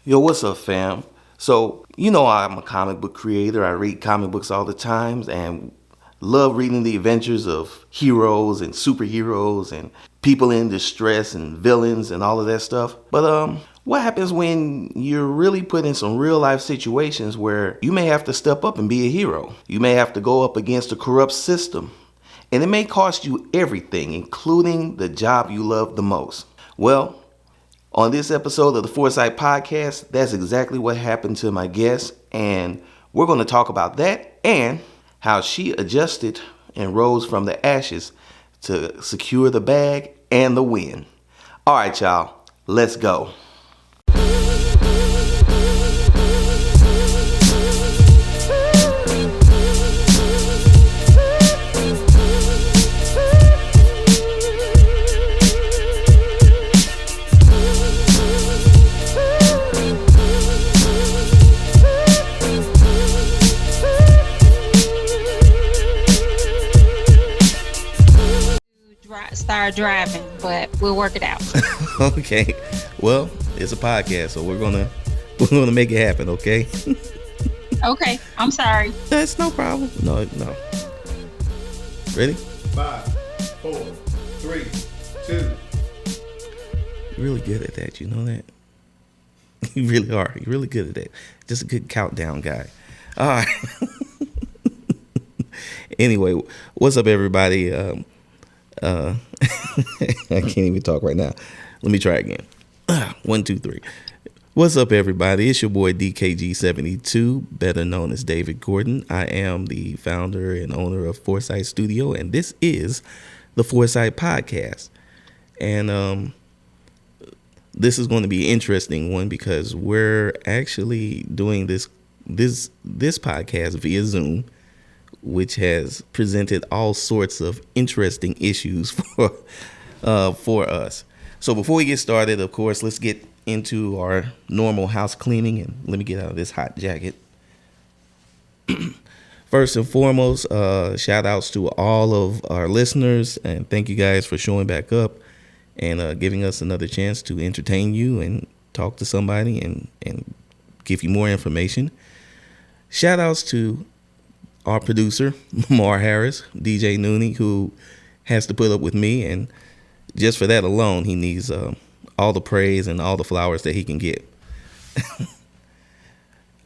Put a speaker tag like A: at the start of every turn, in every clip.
A: Yo, what's up, fam? So, I'm a comic book creator. I read comic books all the time and love reading the adventures of heroes and superheroes and people in distress and villains and all of that stuff. But what happens when you're really put in some real life situations where you may have to step up and be a hero? You may have to go up against a corrupt system. And it may cost you everything, including the job you love the most. Well, on this episode of the Foresight Podcast, that's exactly what happened to my guest, and we're going to talk about that and how she adjusted and rose from the ashes to secure the bag and the win. All right, y'all, let's go.
B: Start driving, but we'll work it out.
A: Okay, well, it's a podcast, so we're gonna make it happen. Okay.
B: Okay, I'm sorry.
A: That's no problem. No. Ready?
C: 5, 4, 3, 2.
A: You're really good at that. You know that. You really are. You're really good at that. Just a good countdown guy. All right. Anyway, what's up, everybody? I can't even talk right now. Let me try again. 1, 2, 3. What's up, everybody? It's your boy DKG72, better known as David Gordon. I am the founder and owner of Foresight Studio, and this is the Foresight Podcast. And this is going to be an interesting one because we're actually doing this podcast via Zoom, which has presented all sorts of interesting issues for us. So before we get started, of course, let's get into our normal house cleaning, and let me get out of this hot jacket. First and foremost, shout outs to all of our listeners, and thank you guys for showing back up and giving us another chance to entertain you and talk to somebody and give you more information. Shout outs to our producer, Mar Harris, DJ Nooney, who has to put up with me. And just for that alone, he needs all the praise and all the flowers that he can get.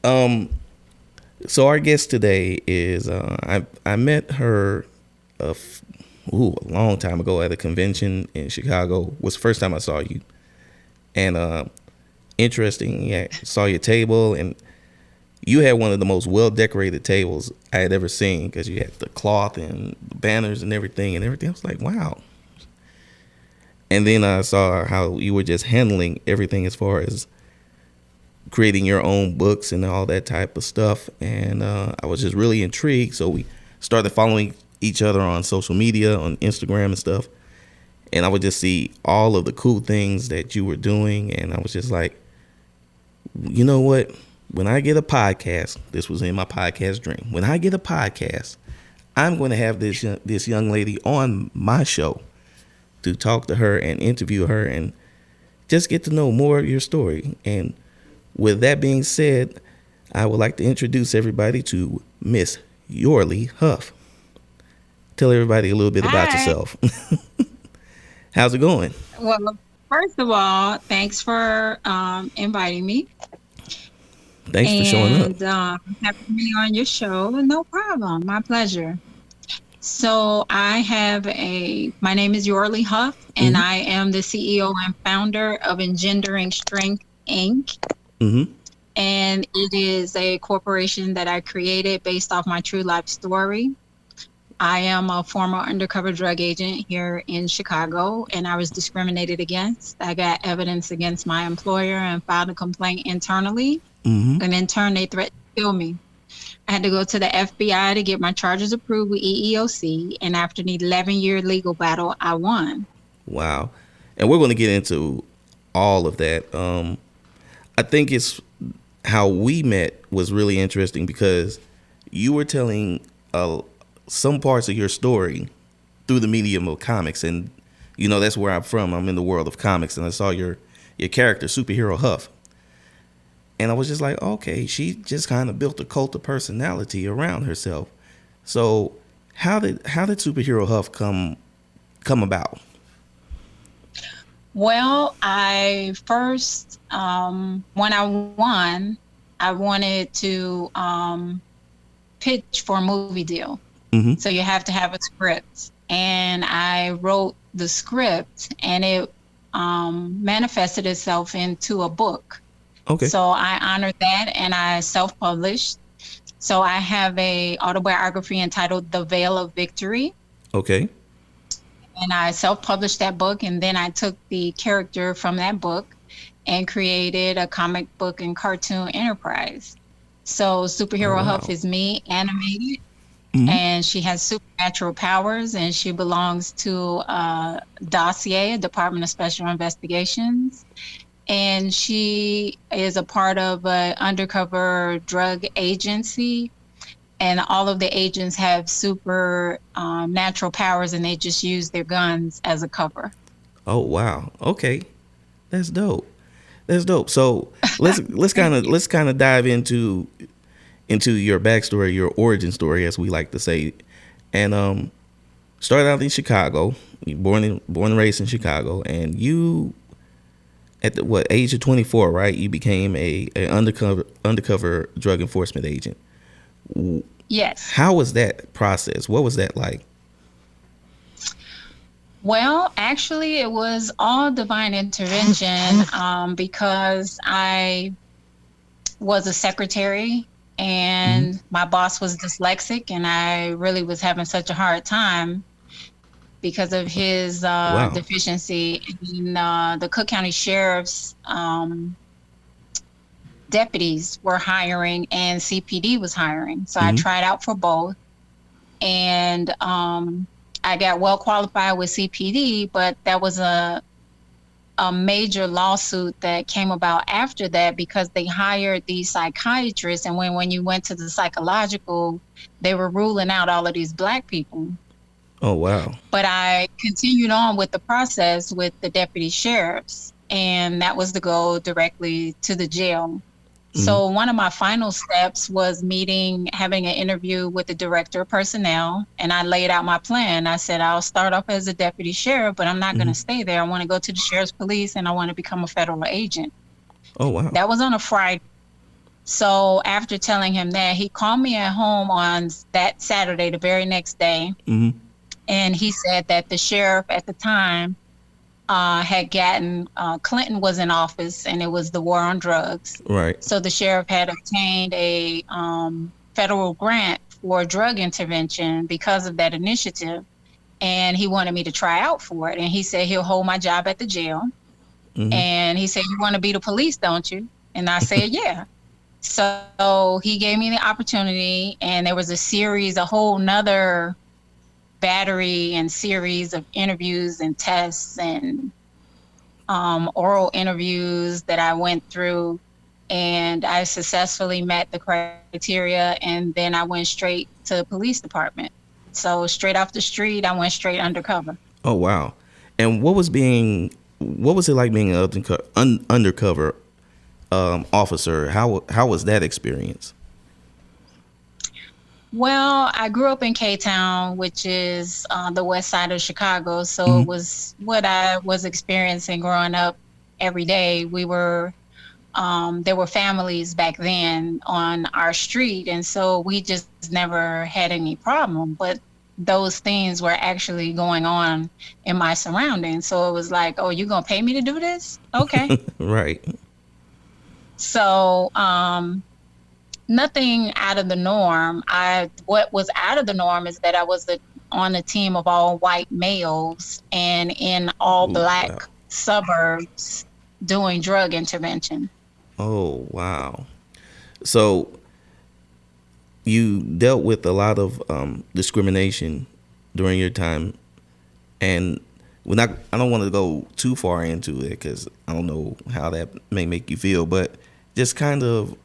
A: So our guest today is, I met her a long time ago at a convention in Chicago. Was the first time I saw you. And interesting, yeah, saw your table, and you had one of the most well-decorated tables I had ever seen because you had the cloth and the banners and everything. I was like, wow. And then I saw how you were just handling everything as far as creating your own books and all that type of stuff. And I was just really intrigued. So we started following each other on social media, on Instagram and stuff. And I would just see all of the cool things that you were doing. And I was just like, you know what? When I get a podcast, this was in my podcast dream. When I get a podcast, I'm going to have this young lady on my show to talk to her and interview her and just get to know more of your story. And with that being said, I would like to introduce everybody to Miss Yorli Huff. Tell everybody a little bit about yourself. How's it going?
B: Well, first of all, thanks for inviting me.
A: Thanks for showing up.
B: And having me on your show. No problem. My pleasure. So my name is Yorli Huff, and I am the CEO and founder of Engendering Strength, Inc.
A: Mm-hmm.
B: And it is a corporation that I created based off my true life story. I am a former undercover drug agent here in Chicago, and I was discriminated against. I got evidence against my employer and filed a complaint internally.
A: Mm-hmm.
B: And in turn, they threatened to kill me. I had to go to the FBI to get my charges approved with EEOC. And after an 11-year legal battle, I won.
A: Wow. And we're going to get into all of that. I think it's how we met was really interesting because you were telling some parts of your story through the medium of comics. And, you know, that's where I'm from. I'm in the world of comics. And I saw your character, Superhero Huff. And I was just like, okay, she just kind of built a cult of personality around herself. So how did Superhero Huff come about?
B: Well, I first, when I won, I wanted to pitch for a movie deal.
A: Mm-hmm.
B: So you have to have a script. And I wrote the script, and it manifested itself into a book.
A: Okay.
B: So I honored that, and I self-published. So I have a autobiography entitled The Veil of Victory.
A: Okay.
B: And I self-published that book, and then I took the character from that book and created a comic book and cartoon enterprise. So Superhero
A: Oh, wow.
B: Huff is me animated,
A: Mm-hmm.
B: and she has supernatural powers, and she belongs to Dossier, a Department of Special Investigations. And she is a part of an undercover drug agency, and all of the agents have super natural powers, and they just use their guns as a cover.
A: Oh, wow. Okay. That's dope. That's dope. So let's kind of dive into your backstory, your origin story, as we like to say, and started out in Chicago. You born and raised in Chicago, and you at the age of 24, right? You became a undercover drug enforcement agent.
B: Yes.
A: How was that process? What was that like?
B: Well, actually, it was all divine intervention because I was a secretary, and my boss was dyslexic, and I really was having such a hard time because of his
A: Wow.
B: deficiency. And the Cook County Sheriff's deputies were hiring, and CPD was hiring. So I tried out for both, and I got well qualified with CPD, but that was a major lawsuit that came about after that because they hired these psychiatrists, and when you went to the psychological, they were ruling out all of these Black people.
A: Oh, wow.
B: But I continued on with the process with the deputy sheriffs, and that was to go directly to the jail. So one of my final steps was having an interview with the director of personnel, and I laid out my plan. I said, I'll start off as a deputy sheriff, but I'm not going to stay there. I want to go to the sheriff's police, and I want to become a federal agent.
A: Oh, wow.
B: That was on a Friday. So after telling him that, he called me at home on that Saturday, the very next day.
A: Mm-hmm.
B: And he said that the sheriff at the time had gotten, Clinton was in office, and it was the war on drugs.
A: Right.
B: So the sheriff had obtained a federal grant for drug intervention because of that initiative. And he wanted me to try out for it. And he said he'll hold my job at the jail. And he said, you want to be the police, don't you? And I said, yeah. So he gave me the opportunity, and there was a whole nother battery and series of interviews and tests and oral interviews that I went through, and I successfully met the criteria, and then I went straight to the police department. So straight off the street, I went straight undercover.
A: Oh, wow. And what was it like being an undercover officer? How was that experience?
B: Well, I grew up in K-Town, which is the west side of Chicago. So it was what I was experiencing growing up every day. There were families back then on our street, and so we just never had any problem. But those things were actually going on in my surroundings. So it was like, oh, you're going to pay me to do this? Okay.
A: Right.
B: So nothing out of the norm. What was out of the norm is that I was on a team of all white males and in all Black suburbs doing drug intervention.
A: Oh, wow. So you dealt with a lot of discrimination during your time, and I don't want to go too far into it because I don't know how that may make you feel, but just kind of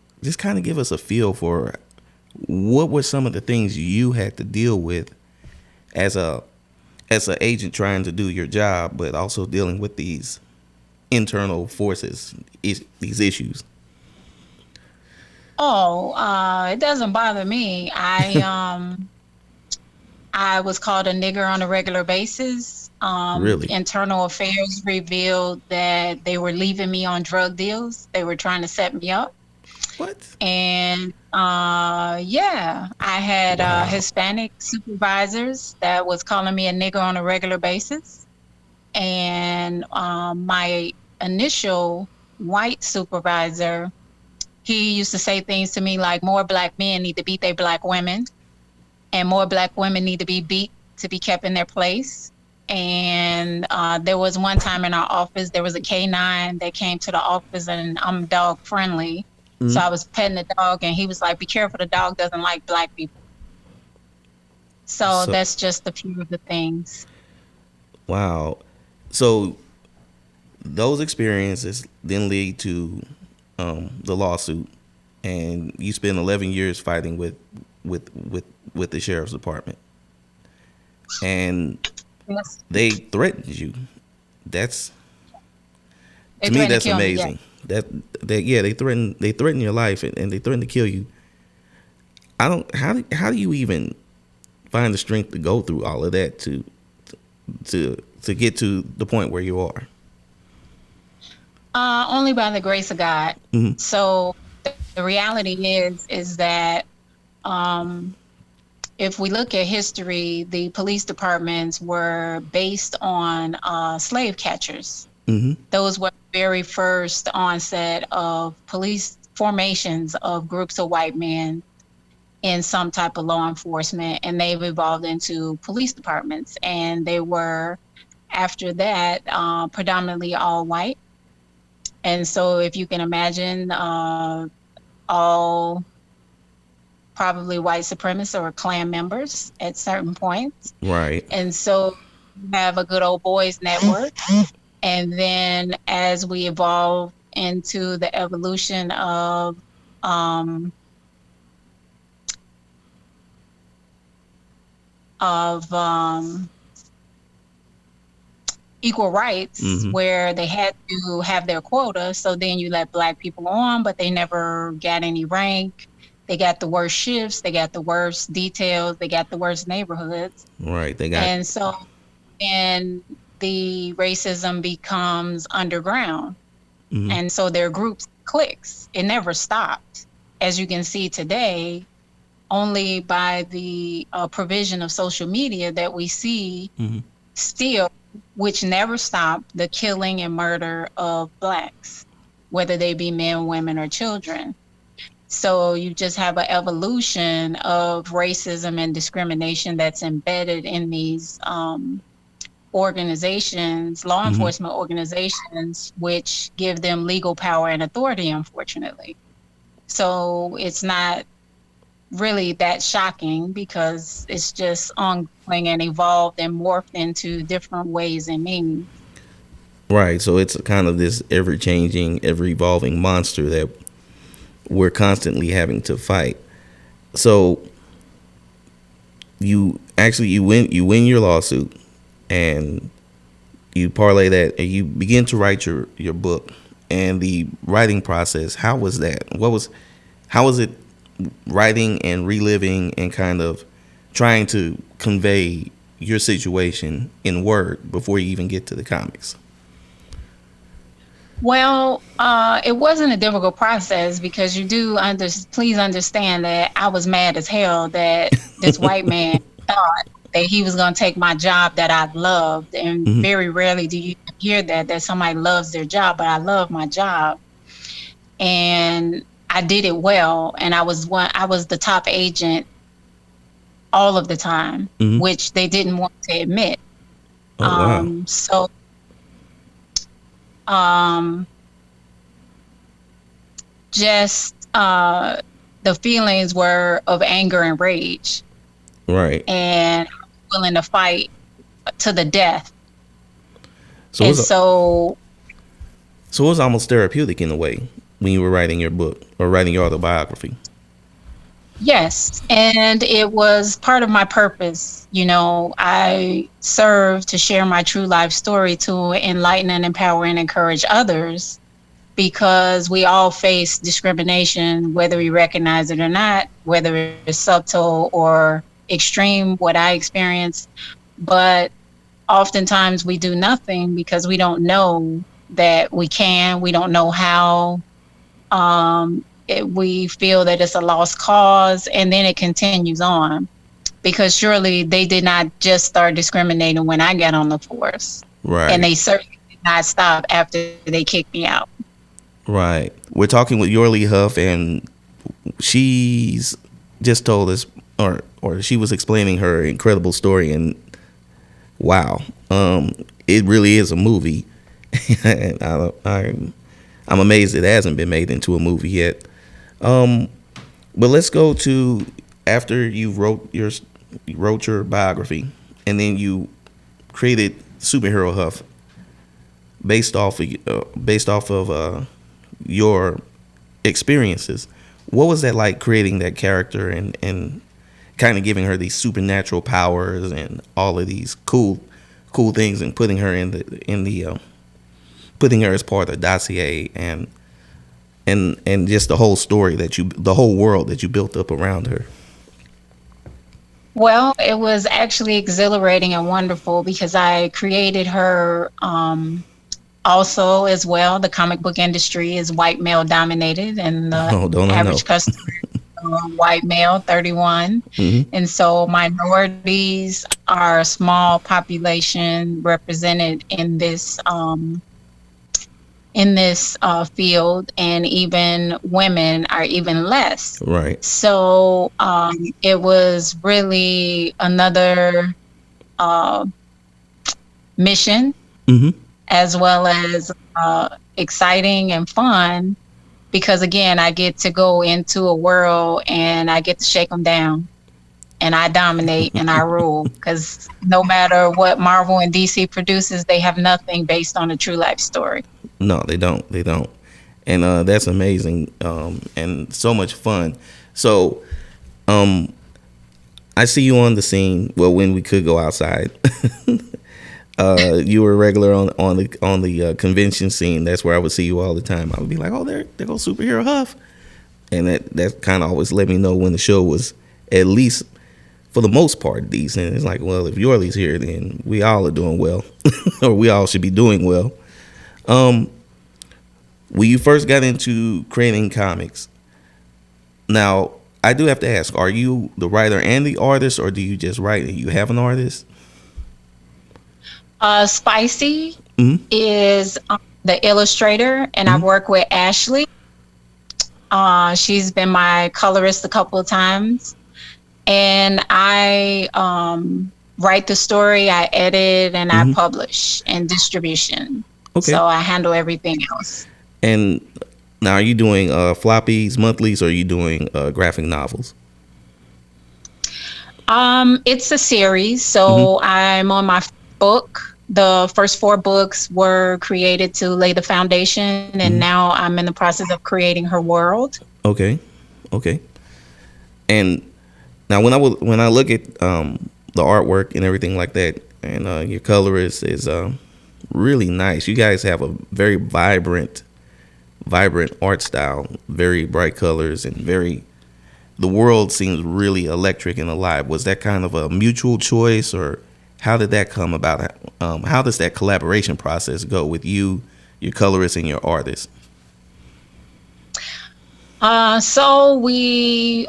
A: give us a feel for what were some of the things you had to deal with as an agent trying to do your job, but also dealing with these internal forces, these issues.
B: Oh, it doesn't bother me. I was called a nigger on a regular basis.
A: Really?
B: Internal Affairs revealed that they were leaving me on drug deals. They were trying to set me up.
A: What?
B: And yeah, I had
A: Wow.
B: Hispanic supervisors that was calling me a nigger on a regular basis. And my initial white supervisor, he used to say things to me like more black men need to beat their black women, and more black women need to be beat to be kept in their place. And there was one time in our office, there was a K9 that came to the office, and I'm dog friendly. So
A: Mhm.
B: I was petting the dog, and he was like, "Be careful, the dog doesn't like black people." So
A: So,
B: that's just a few of the things.
A: wow. So those experiences then lead to the lawsuit, and you spend 11 years fighting with with with the sheriff's department, and
B: Yes.
A: they threatened you. That's
B: They
A: to me
B: threatened to
A: that's
B: kill me. Yeah.
A: amazing. That yeah, they threaten your life, and they threaten to kill you. I don't how do you even find the strength to go through all of that to get to the point where you are?
B: Only by the grace of God.
A: Hmm.
B: So the reality is that um, if we look at history, the police departments were based on slave catchers.
A: Hmm.
B: Those were the very first onset of police formations of groups of white men in some type of law enforcement, and they've evolved into police departments. And they were, after that, predominantly all white. And so, if you can imagine, all probably white supremacists or Klan members at certain points.
A: Right.
B: And so, you have a good old boys network. And then, as we evolve into the evolution um, of equal rights,
A: Hmm.
B: where they had to have their quota. So then you let black people on, but they never got any rank. They got the worst shifts, they got the worst details, they got the worst neighborhoods.
A: Right. They got.
B: And so then the racism becomes underground.
A: Hmm.
B: And so their groups cliques. It never stopped. As you can see today, only by the provision of social media that we see
A: Hmm.
B: still, which never stopped, the killing and murder of blacks, whether they be men, women, or children. So you just have an evolution of racism and discrimination that's embedded in these organizations, law
A: Hmm.
B: enforcement organizations, which give them legal power and authority, unfortunately. So it's not really that shocking, because it's just ongoing and evolved and morphed into different ways and means.
A: Right. So it's kind of this ever changing, ever evolving monster that we're constantly having to fight. So you win your lawsuit, and you parlay that, and you begin to write your book. And the writing process, how was that? How was it writing and reliving and kind of trying to convey your situation in word before you even get to the comics?
B: Well, it wasn't a difficult process, because you do please understand that I was mad as hell that this white man thought that he was going to take my job that I loved. And
A: Hmm.
B: very rarely do you hear that somebody loves their job, but I love my job. And I did it well. And I was the top agent all of the time,
A: Hmm.
B: which they didn't want to admit.
A: Oh wow.
B: So, um, just the feelings were of anger and rage,
A: Right.
B: and willing to fight to the death.
A: So
B: And
A: it's
B: so,
A: so it was almost therapeutic in a way when you were writing your book or writing your autobiography.
B: yes, and it was part of my purpose. You know, I serve to share my true life story to enlighten and empower and encourage others. because we all face discrimination, whether we recognize it or not, whether it's subtle or extreme, what I experienced. But oftentimes we do nothing because we don't know that we don't know how. We feel that it's a lost cause, and then it continues on, because surely they did not just start discriminating when I got on the force.
A: Right.
B: And they certainly did not stop after they kicked me out.
A: Right. We're talking with Yorli Huff, and she's just told us, or she was explaining her incredible story, and wow, it really is a movie. And I'm amazed it hasn't been made into a movie yet. But let's go to after you wrote your biography, and then you created Superhero Huff based off of your experiences. What was that like, creating that character and kind of giving her these supernatural powers and all of these cool things, and putting her putting her as part of the dossier and just the whole story the whole world that you built up around her?
B: Well, it was actually exhilarating and wonderful because I created her. Also, as well, the comic book industry is white male dominated, and the average customer white male, 31.
A: Mm-hmm.
B: And so minorities are a small population represented in this field, and even women are even less.
A: Right.
B: So it was really another mission,
A: Mm-hmm.
B: as well as exciting and fun, because again, I get to go into a world and I get to shake them down, and I dominate and I rule, because no matter what Marvel and DC produces, they have nothing based on a true life story.
A: No, they don't. And that's amazing, and so much fun. So I see you on the scene, well, when we could go outside. You were a regular on the convention scene. That's where I would see you all the time. I would be like, oh, there goes Superhero Huff. And that kind of always let me know when the show was, at least for the most part, decent. It's like, well, if Yorli's here, then we all are doing well, or we all should be doing well. When you first got into creating comics, now I do have to ask, are you the writer and the artist, or do you just write and you have an artist?
B: Spicy
A: Mm-hmm.
B: is the illustrator, and
A: Mm-hmm.
B: I've worked with Ashley. She's been my colorist a couple of times, and I write the story, I edit, and
A: Mm-hmm.
B: I publish and distribution.
A: Okay.
B: So I handle everything else.
A: And now, are you doing floppies, monthlies, or are you doing graphic novels?
B: It's a series, so I'm on my book. The first 4 books were created to lay the foundation, and now I'm in the process of creating her world.
A: Okay. And now, when I look at the artwork and everything like that, and your colorist is really nice. You guys have a very vibrant art style, very bright colors, and the world seems really electric and alive. Was that kind of a mutual choice, or how did that come about? How does that collaboration process go with you, your colorist, and your artist?
B: So we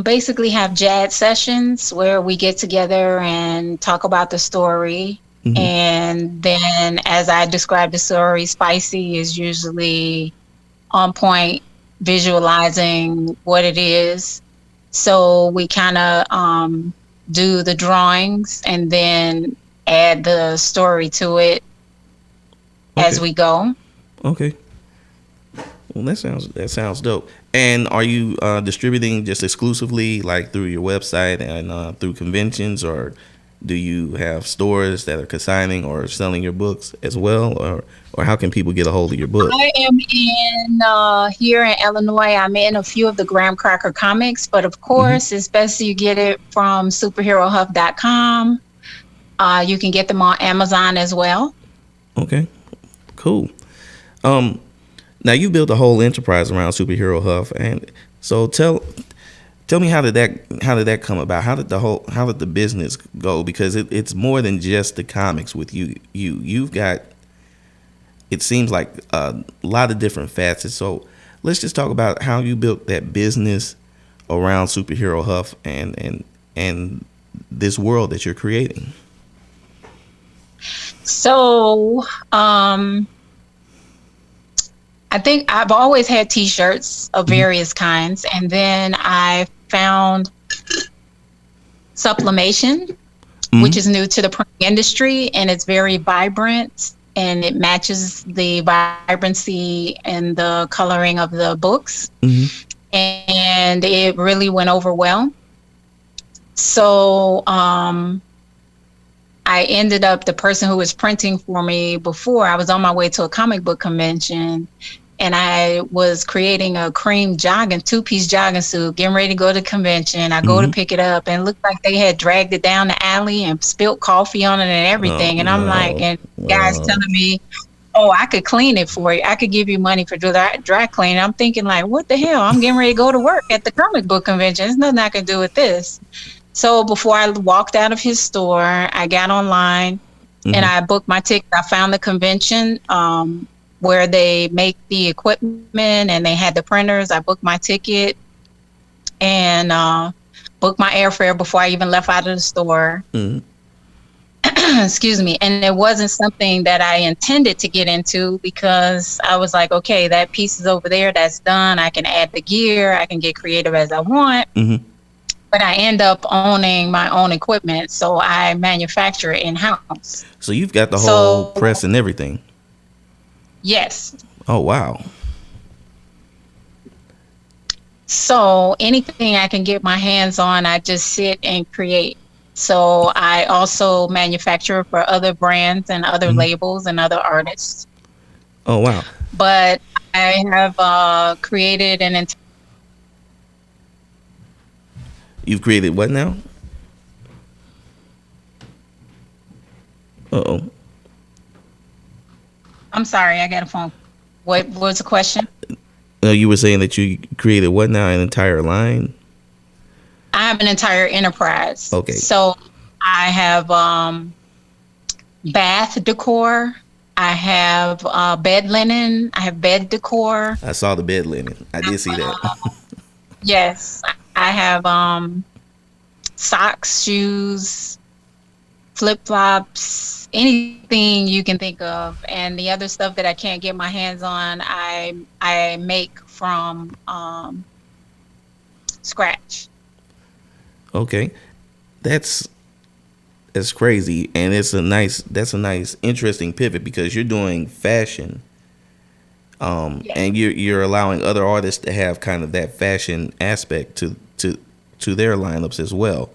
B: basically have jazz sessions where we get together and talk about the story.
A: Mm-hmm.
B: And then, as I describe the story, Spicy is usually on point, visualizing what it is. So we kind of do the drawings and then add the story to it as we go.
A: Okay. Well, that sounds dope. And are you distributing just exclusively, like through your website and through conventions, or do you have stores that are consigning or selling your books as well, or how can people get a hold of your book?
B: I am in here in Illinois. I'm in a few of the Graham Cracker comics, but of course, it's best you get it from superherohuff.com. You can get them on Amazon as well.
A: Okay, cool. Now you built a whole enterprise around Superhero Huff, and so tell me how did that come about? How did the business go? Because it's more than just the comics with you. You've got, it seems like a lot of different facets. So let's just talk about how you built that business around Superhero Huff and this world that you're creating.
B: So, I think I've always had t-shirts of various kinds, and then I found sublimation, which is new to the print industry, and it's very vibrant, and it matches the vibrancy and the coloring of the books, and it really went over well. So I ended up, the person who was printing for me before, I was on my way to a comic book convention, and I was creating a cream jogging, two-piece jogging suit, getting ready to go to the convention. I go to pick it up, and it looked like they had dragged it down the alley and spilt coffee on it and everything. And I'm like, and guys telling me, oh, I could clean it for you. I could give you money for dry cleaning. I'm thinking like, what the hell? I'm getting ready to go to work at the comic book convention. There's nothing I can do with this. So before I walked out of his store, I got online and I booked my ticket. I found the convention where they make the equipment and they had the printers. I booked my ticket and booked my airfare before I even left out of the store. Excuse me. And it wasn't something that I intended to get into because I was like, okay, that piece is over there. That's done. I can add the gear. I can get creative as I want. But I end up owning my own equipment, so I manufacture it in-house.
A: So you've got the whole press and everything.
B: Yes.
A: Oh, wow.
B: So anything I can get my hands on, I just sit and create. So I also manufacture for other brands and other labels and other artists.
A: Oh, wow.
B: But I have created an entire...
A: You've created what now? Uh-oh.
B: I'm sorry, I got a phone. What was the question?
A: You were saying that you created what now? An entire line?
B: I have an entire enterprise.
A: Okay.
B: So I have bath decor. I have bed linen. I have bed decor.
A: I saw the bed linen. I did see that.
B: Yes. I have socks, shoes, flip-flops, anything you can think of. And the other stuff that I can't get my hands on, I make from scratch.
A: Okay. That's crazy, and that's a nice interesting pivot because you're doing fashion.
B: Yes.
A: And you're allowing other artists to have kind of that fashion aspect to their lineups as well.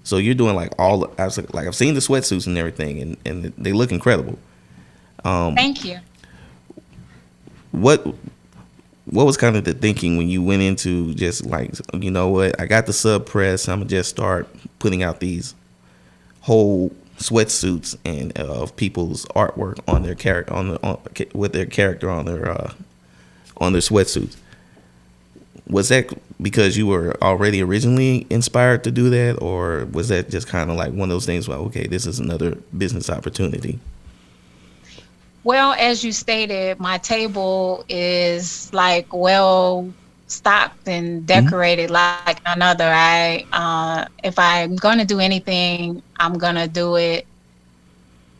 A: So you're doing like I've seen the sweatsuits and everything, and they look incredible.
B: Thank you.
A: What was kind of the thinking when you went into just like, you know what, I got the sub press, I'm gonna just start putting out these whole sweatsuits and of people's artwork on their character with their character on their sweatsuits? Was that because you were already originally inspired to do that, or was that just kind of like one of those things where, okay, this is another business opportunity?
B: Well, as you stated, my table is like well stocked and decorated like another. If I'm gonna do anything, I'm gonna do it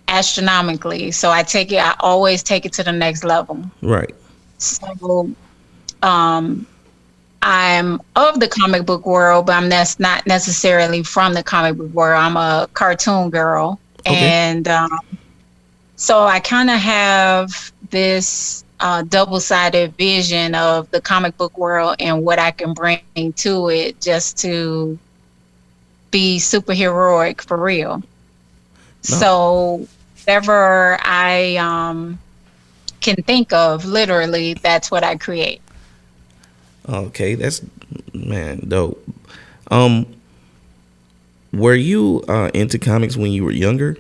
B: astronomically. So I always take it to the next level.
A: Right.
B: So I'm of the comic book world, but I'm not necessarily from the comic book world. I'm a cartoon girl. Okay. And so I kind of have this double-sided vision of the comic book world and what I can bring to it just to be superheroic for real. No. So whatever I can think of, literally, that's what I create.
A: Okay, that's, man, dope. Were you into comics when you were younger?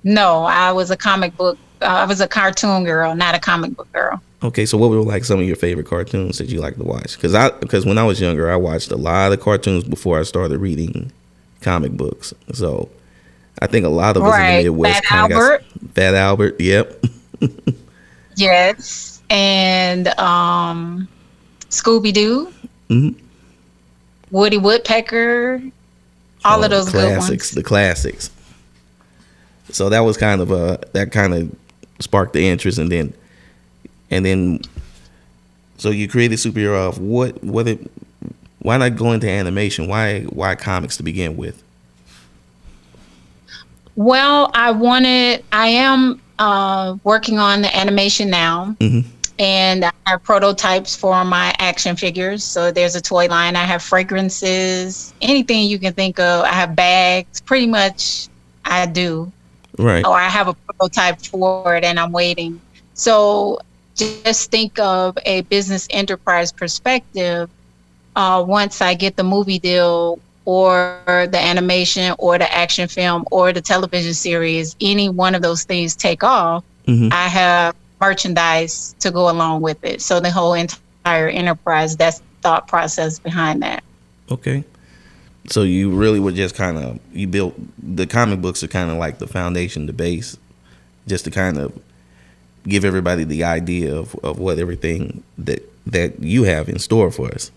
B: No, I was a comic book I was a cartoon girl, not a comic book girl.
A: Okay, so what were like some of your favorite cartoons that you like to watch? Because when I was younger, I watched a lot of cartoons before I started reading comic books. So I think a lot of us in the
B: Right.
A: Midwest
B: Fat
A: kind of got
B: Albert.
A: Fat Albert. Yep.
B: Yes. And Scooby Doo,
A: Mhm.
B: Woody Woodpecker, all
A: Oh,
B: of
A: the
B: those good
A: classics,
B: ones.
A: the classics. So that was kind of that kind of sparked the interest, and then so you created Superhero Huff. Why not go into animation? Why comics to begin with?
B: Well, I am working on the animation now.
A: Hmm.
B: And I have prototypes for my action figures. So there's a toy line. I have fragrances, anything you can think of. I have bags. Pretty much I do.
A: Right.
B: Or I have a prototype for it and I'm waiting. So just think of a business enterprise perspective. Once I get the movie deal or the animation or the action film or the television series, any one of those things take off,
A: Hmm.
B: I have merchandise to go along with it. So the whole entire enterprise, that's the thought process behind that.
A: Okay. So you really were just kind of you built the comic books are kind of like the foundation, the base, just to kind of give everybody the idea of what everything that you have in store for us.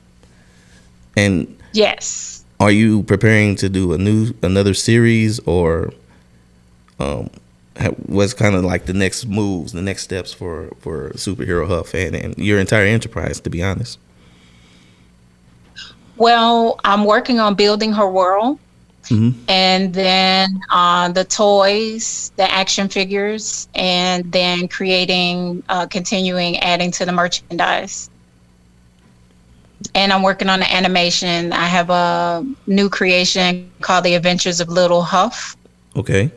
A: And
B: Yes.
A: are you preparing to do another series, or what's kind of like the next moves, the next steps for Superhero Huff and your entire enterprise, to be honest?
B: Well, I'm working on building her world.
A: Hmm.
B: And then the toys, the action figures, and then continuing adding to the merchandise. And I'm working on the animation. I have a new creation called The Adventures of Little Huff.
A: Okay.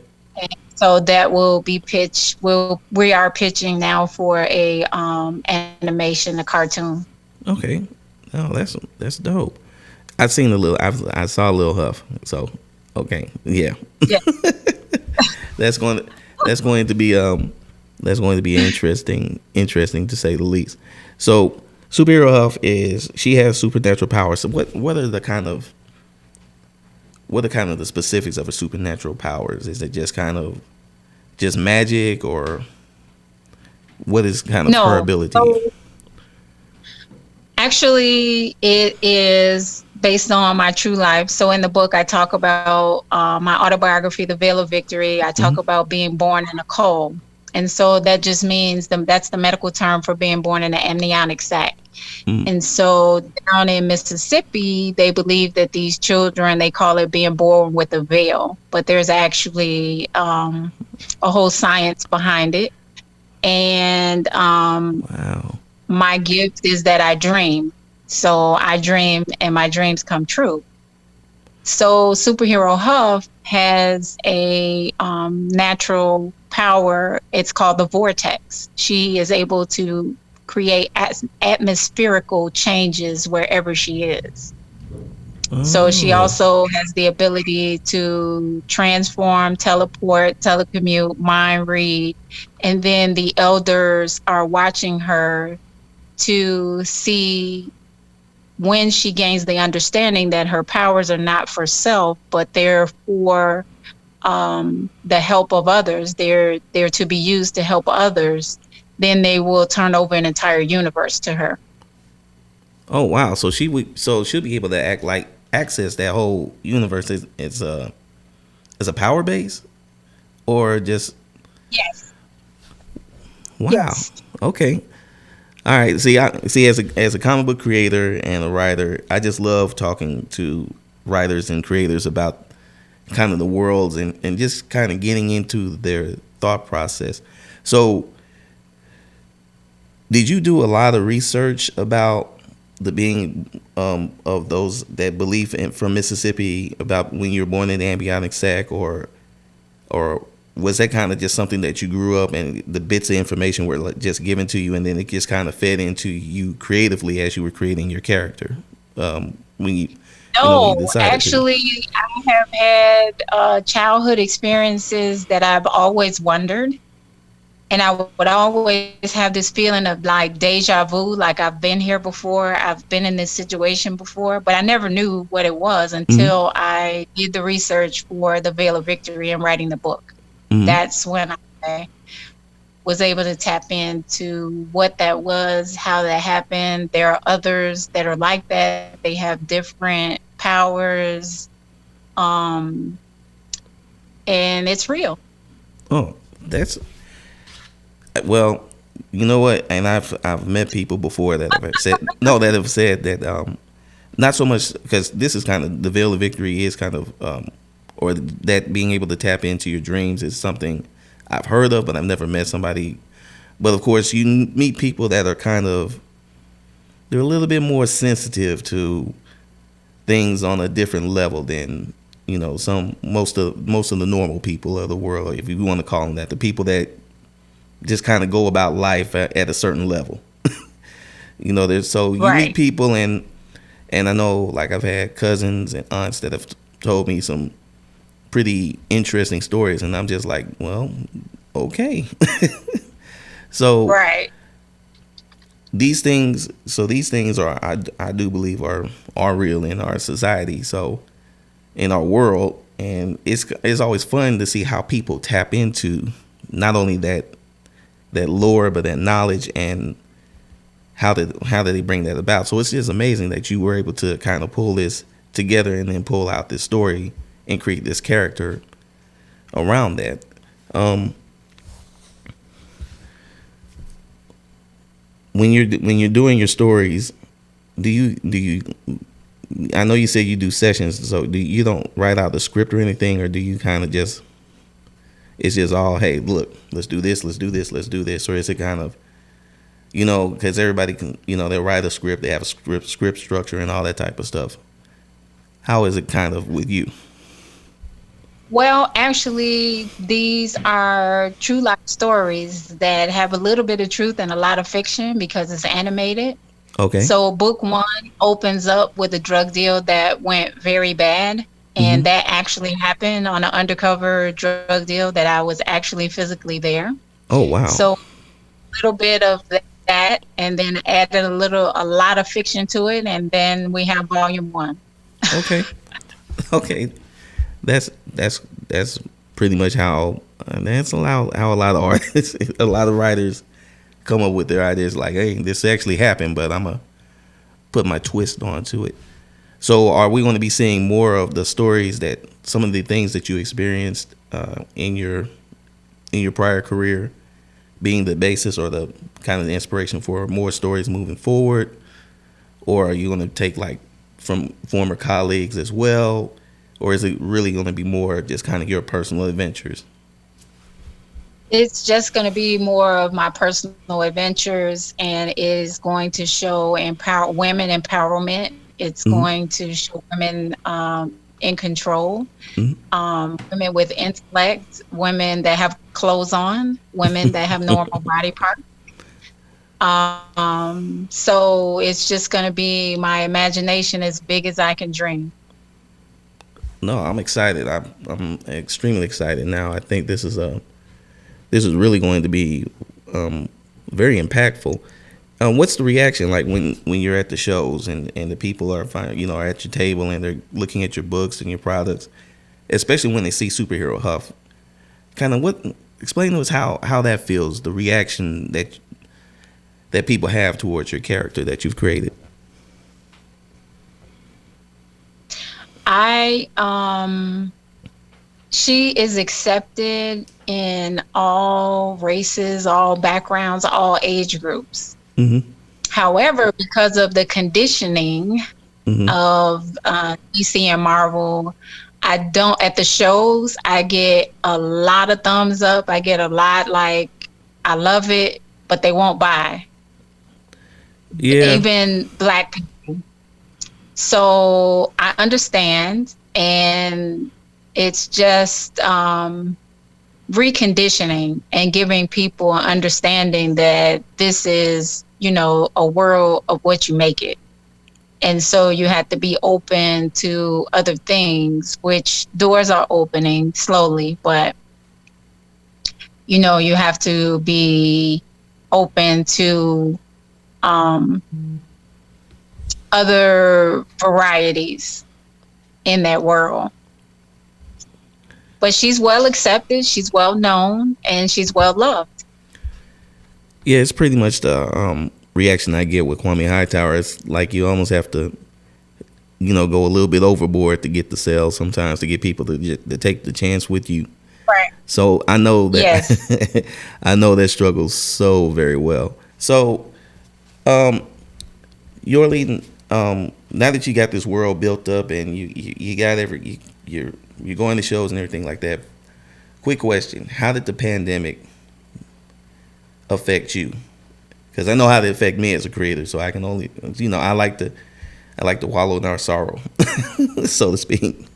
B: So that will be pitched. We are pitching now for a animation, a cartoon.
A: Okay. Oh, that's dope. I've seen I saw Lil Huff. So, okay, yeah.
B: Yeah.
A: that's going to be interesting to say the least. So, Superhero Huff she has supernatural powers. So what are the kind of the specifics of her supernatural powers? Is it just magic, or what is kind of her
B: No.
A: ability?
B: So actually, it is based on my true life. So in the book, I talk about my autobiography, The Veil of Victory. I talk about being born in a coal. And so that just means that's the medical term for being born in an amniotic sac. And so down in Mississippi, they believe that these children, they call it being born with a veil. But there's actually a whole science behind it. And
A: Wow.
B: my gift is that I dream. So I dream and my dreams come true. So Superhero Huff has a natural power. It's called the vortex. She is able to create atmospherical changes wherever she is. So she also has the ability to transform, teleport, telecommute, mind read. And then the elders are watching her to see when she gains the understanding that her powers are not for self, but they're for the help of others. They're to be used to help others. Then they will turn over an entire universe to her.
A: Oh wow! So she'll be able to access that whole universe as a power base, or just
B: Yes.
A: wow.
B: Yes.
A: Okay. All right. See, as a comic book creator and a writer, I just love talking to writers and creators about kind of the worlds and just kind of getting into their thought process. So, did you do a lot of research about the being of those that belief from Mississippi about when you were born in the amniotic sac, or was that kind of just something that you grew up and the bits of information were just given to you and then it just kind of fed into you creatively as you were creating your character? When you decided
B: actually, I have had childhood experiences that I've always wondered. And I would always have this feeling of like deja vu, like I've been here before, I've been in this situation before, but I never knew what it was
A: Mm-hmm.
B: until I did the research for The Veil of Victory and writing the book.
A: Mm-hmm.
B: That's when I was able to tap into what that was, how that happened. There are others that are like that. They have different powers. Um, and it's real.
A: Oh, that's well. You know what? And I've met people before that have said no, that have said that not so much because this is kind of the veil of victory is kind of or that being able to tap into your dreams is something I've heard of, but I've never met somebody. But of course, you meet people that are kind of they're a little bit more sensitive to things on a different level than some most of the normal people of the world, if you want to call them that, the people that just kind of go about life at a certain level. There's so you meet
B: Right.
A: people and I know like I've had cousins and aunts that have told me some pretty interesting stories, and I'm just like, well, okay. So
B: Right.
A: these things are I do believe are real in our society, so in our world, and it's always fun to see how people tap into not only that lore but that knowledge and how did they bring that about. So it's just amazing that you were able to kind of pull this together and then pull out this story and create this character around that. um when you're doing your stories, do you I know you said you do sessions, so you don't write out the script or anything, or do you kind of just it's just all, hey, look, let's do this, let's do this, let's do this, or is it kind of because everybody can they'll write a script, they have a script structure and all that type of stuff. How is it kind of with you?
B: Well, actually, these are true life stories that have a little bit of truth and a lot of fiction because it's animated.
A: Okay.
B: So, book one opens up with a drug deal that went very bad.
A: Hmm.
B: And that actually happened on an undercover drug deal that I was actually physically there.
A: Oh, wow.
B: So, a little bit of that, and then added a lot of fiction to it. And then we have volume one.
A: Okay. Okay. That's pretty much how how a lot of artists, a lot of writers come up with their ideas. Like, hey, this actually happened, but I'm gonna put my twist onto it. So, are we going to be seeing more of the stories that some of the things that you experienced in your prior career being the basis or the kind of the inspiration for more stories moving forward, or are you going to take like from former colleagues as well? Or is it really going to be more just kind of your personal adventures?
B: It's just going to be more of my personal adventures, and is going to show women empowerment. It's
A: Mm-hmm.
B: going to show women in control,
A: Mm-hmm.
B: women with intellect, women that have clothes on, women that have normal body parts. So it's just going to be my imagination as big as I can dream.
A: No, I'm excited. I'm extremely excited now. I think this is really going to be very impactful. What's the reaction like when you're at the shows and the people are are at your table and they're looking at your books and your products, especially when they see Superhero Huff? Kind of explain to us how that feels, the reaction that people have towards your character that you've created.
B: I She is accepted in all races, all backgrounds, all age groups.
A: Mm-hmm.
B: However, because of the conditioning
A: Mm-hmm.
B: of DC and Marvel, I don't, at the shows, I get a lot of thumbs up. I get a lot like, I love it, but they won't buy.
A: Yeah.
B: Even Black people. So I understand. And it's just reconditioning and giving people an understanding that this is, a world of what you make it. And so you have to be open to other things, which doors are opening slowly, but you have to be open to um, other varieties in that world. But she's well accepted, she's well known, and she's well loved.
A: Yeah, it's pretty much the reaction I get with Kwame Hightower. It's like you almost have to, go a little bit overboard to get the sale sometimes, to get people to take the chance with you.
B: Right.
A: So I know that.
B: Yes.
A: I know that struggle so very well. So, Yorli, now that you got this world built up and you got you're going to shows and everything like that. Quick question: how did the pandemic affect you? Because I know how it affect me as a creator, so I can only, I like to wallow in our sorrow, so to speak.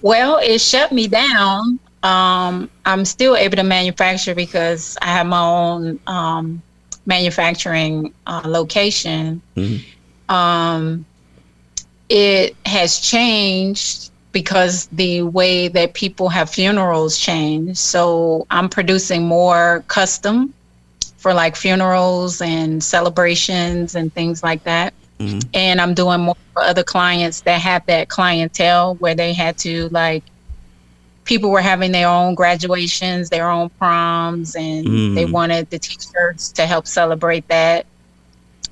B: Well, it shut me down. I'm still able to manufacture because I have my own manufacturing location.
A: Mm-hmm.
B: It has changed because the way that people have funerals changed. So I'm producing more custom for like funerals and celebrations and things like that.
A: Mm-hmm.
B: And I'm doing more for other clients that have that clientele where they had to, like, people were having their own graduations, their own proms, and they wanted the t-shirts to help celebrate that.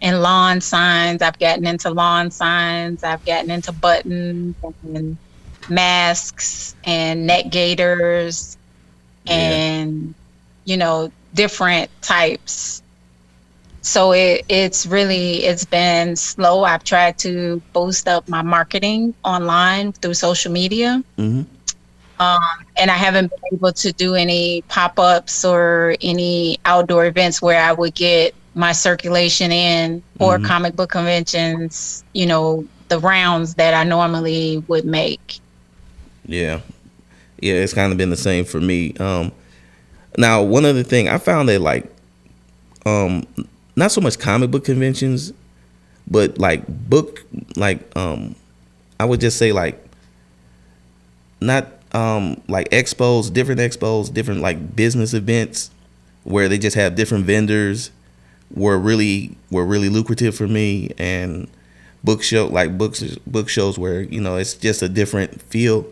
B: And lawn signs, I've gotten into lawn signs, I've gotten into buttons and masks and neck gaiters and, different types. So it's been slow. I've tried to boost up my marketing online through social media.
A: Mm-hmm.
B: And I haven't been able to do any pop-ups or any outdoor events where I would get my circulation in, or comic book conventions, the rounds that I normally would make.
A: Yeah, it's kind of been the same for me. Now, one other thing I found that, like, not so much comic book conventions, but like I would just say, like, not like expos, different like business events where they just have different vendors were really lucrative for me, and book shows where it's just a different feel.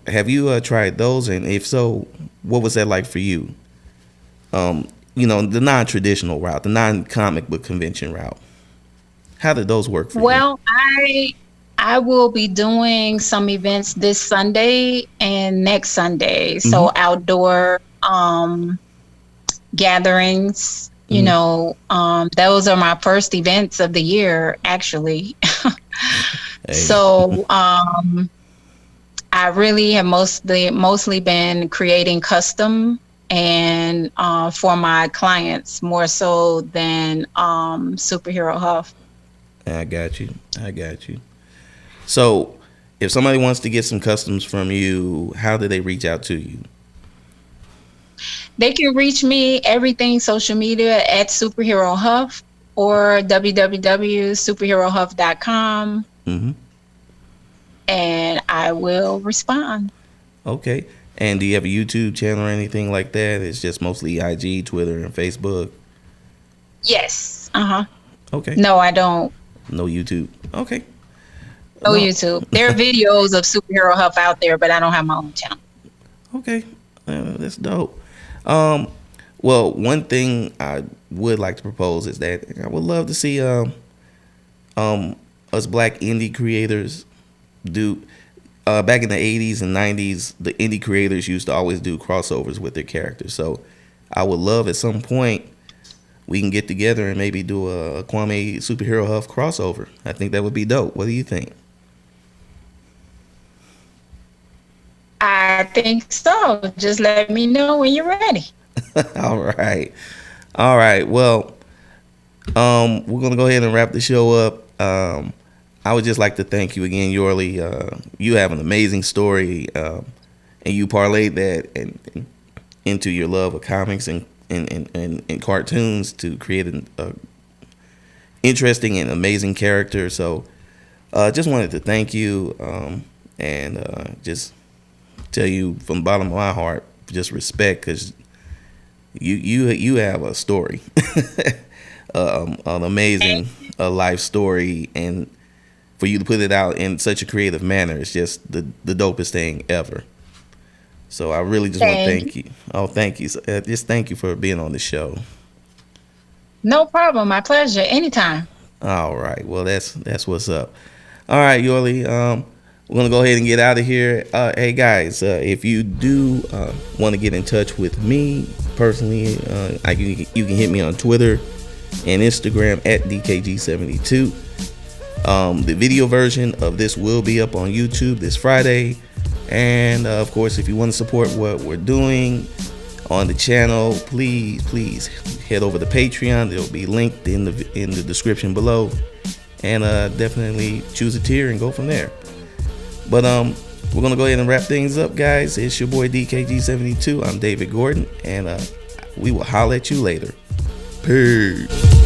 A: Have you tried those, and if so, what was that like for you? The non-traditional route, the non-comic book convention route. How did those work for you?
B: Well, I will be doing some events this Sunday and next Sunday. So outdoor gatherings, those are my first events of the year, actually. Hey. So I really have mostly been creating custom and for my clients more so than Superhero Huff.
A: I got you. So if somebody wants to get some customs from you, how do they reach out to you?
B: They can reach me everything social media at Superhero Huff or www.superherohuff.com.
A: Mm-hmm.
B: And I will respond.
A: Okay. And do you have a YouTube channel or anything like that? It's just mostly IG, Twitter, and Facebook?
B: Yes.
A: Okay.
B: No, I don't.
A: No YouTube. Okay.
B: No YouTube. There are videos of Superhero Huff out there, but I don't have my own channel.
A: Okay. That's dope. Well, one thing I would like to propose is that I would love to see us black indie creators do. Back in the 80s and 90s, the indie creators used to always do crossovers with their characters. So I would love at some point we can get together and maybe do a Kwame Superhero Huff crossover. I think that would be dope. What do you think?
B: I think so. Just let me know when you're ready.
A: All right. Well, we're going to go ahead and wrap the show up. I would just like to thank you again, Yorli. You have an amazing story, and you parlayed that into your love of comics and cartoons to create an interesting and amazing character. So just wanted to thank you and just tell you from the bottom of my heart, just respect, because you have a story, an amazing life story, and for you to put it out in such a creative manner, it's just the dopest thing ever. So I really just want to thank you. Oh, thank you. Just thank you for being on the show.
B: No problem. My pleasure. Anytime.
A: All right. Well, that's what's up. All right, Yorli. We're gonna go ahead and get out of here. Hey guys, if you do want to get in touch with me personally, you can hit me on Twitter and Instagram at DKG72. The video version of this will be up on YouTube this Friday, and of course, if you want to support what we're doing on the channel, please head over to Patreon. It'll be linked in the description below, and definitely choose a tier and go from there. But we're gonna go ahead and wrap things up, guys. It's your boy DKG72. I'm David Gordon, and we will holler at you later. Peace.